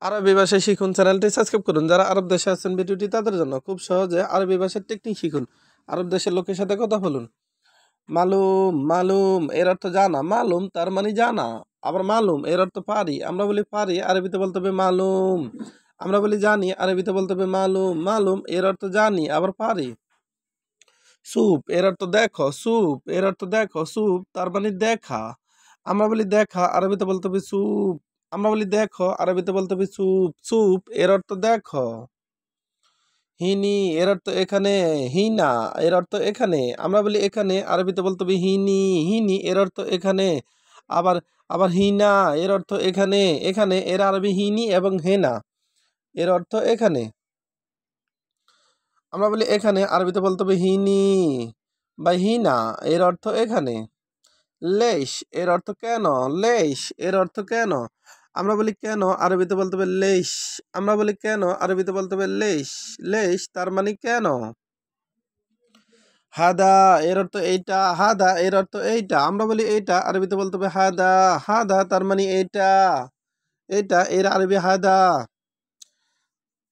আরবি ভাষা শিখুন চ্যানেলটি সাবস্ক্রাইব করুন। যারা আরব দেশে আছেন ভিডিওটি তাদের জন্য। খুব সহজে আরবি ভাষার টেকনিক শিখুন। আরব দেশের লোকের সাথে কথা বলুন। মালুম মালুম এর অর্থ জানা। মালুম তার মানে জানা। আবার মালুম এর অর্থ পারি। আমরা বলি পারি, আরবিতে বলতে হবে মালুম। আমরা বলি জানি, আরবিতে বলতে হবে মালুম। মালুম এর অর্থ জানি আবার পারি। সুপ এর অর্থ দেখো। সুপ এর অর্থ দেখো। সুপ তার মানে দেখা। আমরা বলি দেখা, আরবিতে বলতে হবে সুপ। আমরা বলি দেখো, আরবিতে বলতে হবে সুপ। সুপ এর অর্থ দেখো। হিনি এর অর্থ এখানে। হিনা এর অর্থ এখানে। আমরা বলি এখানে, আরবিতে বলতে হবে হিনি। হিনি এর অর্থ এখানে। আবার আবার হিনা এর অর্থ এখানে। এখানে এর আরবি হিনি এবং হেনা এর অর্থ এখানে। আমরা বলি এখানে, আরবিতে বলতে হবে হিনি বা হিনা এর অর্থ এখানে। লেশ এর অর্থ কেন। লেশ এর অর্থ কেন। আমরা বলি কেন, আরবিতে বলতে হবে লেশ। আমরা বলি কেন, আরবিতে বলতে হবে লেশ। লেশ তার মানে কেন। হাদা এর অর্থ এইটা। হাদা এর অর্থ এইটা। আমরা বলি এইটা, আরবিতে বলতে হবে হাদা। হাদা তার মানে এইটা। এইটা এর আরবি হাদা।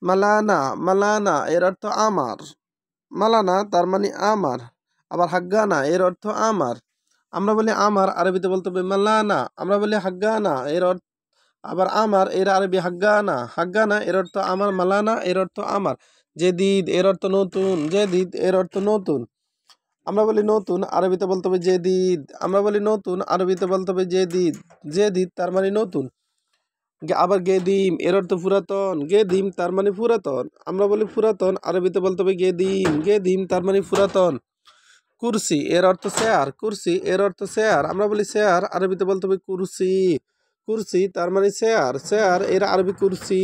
মালানা মালানা এর অর্থ আমার। মালানা তার মানে আমার। আবার হাগ্গানা এর অর্থ আমার। আমরা বলি আমার, আরবিতে বলতে হবে মালানা। আমরা বলি হাগ্গানা এর অর্থ আবার আমার এর আরবি হাগ্গানা। হাগ্গানা এর অর্থ আমার। মালানা এর অর্থ আমার। জেদিদ এর অর্থ নতুন। জেদিদ এর অর্থ নতুন। আমরা বলি নতুন, আরবিতে বলতে হবে জেদিদ। আমরা বলি নতুন, আরবিতে বলতে হবে জেদিদ। জেদিদ তার মানে নতুন। আবার গেদিম এর অর্থ পুরাতন। গেদিম তার মানে পুরাতন। আমরা বলি পুরাতন, আরবিতে বলতে হবে গেদিম। গেদিম তার মানে পুরাতন। কুরসি এর অর্থ চেয়ার। কুরসি এর অর্থ চেয়ার। আমরা বলি চেয়ার, আরবিতে বলতে হবে কুরসি। কুরসি তার মানে চেয়ার। চেয়ার এর আরবি কুরসি।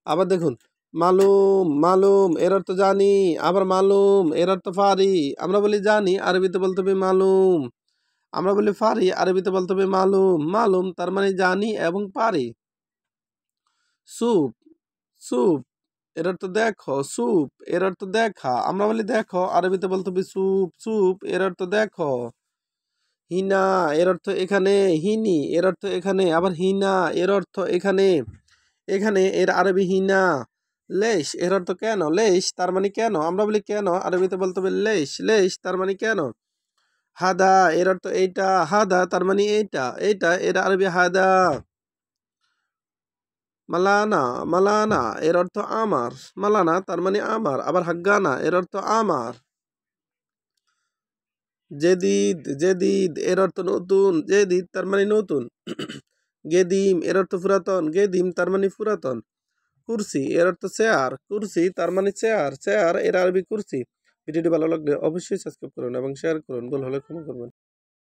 আবার দেখুন, মালুম মালুম এর অর্থ জানি। আবার মালুম এর অর্থ পারি। আমরা বলি জানি, আরবিতে বলতে হবে মালুম। আমরা বলি পারি, আরবিতে বলতে হবে মালুম। মালুম তার মানে জানি এবং পারি। সুপ সুপ এর অর্থ দেখো। সুপ এর অর্থ দেখা। আমরা বলি দেখো, আরবিতে বলতে হবে সুপ। সুপ এর অর্থ দেখো। হিনা এর অর্থ এখানে। হিনি এর অর্থ এখানে। আবার হিনা এর অর্থ এখানে। এখানে এর আরবি হিনা। লেশ এর অর্থ কেন। লেশ তার মানে কেন। আমরা বলি কেন, আরবিতে বলতে হবে লেশ। লেশ তার মানে কেন। হাদা এর অর্থ এইটা। হাদা তার মানে এইটা। এইটা এর আরবি হাদা। মালানা মালানা এর অর্থ আমার। মালানা তার মানে আমার। আবার হাগ্গানা এর অর্থ আমার। জেদিদ জেদিদ এর অর্থ নতুন। জেদিদ তার মানে নতুন। গেদিম এর অর্থ পুরাতন। গেদিম তার মানে পুরাতন। কুরসি এর অর্থ চেয়ার। কুরসি তার মানে চেয়ার। চেয়ার এর আরবি কুরসি। ভিডিওটি ভালো লাগলে অবশ্যই সাবস্ক্রাইব করুন এবং শেয়ার করুন। ভুল হলে ক্ষমা করবেন।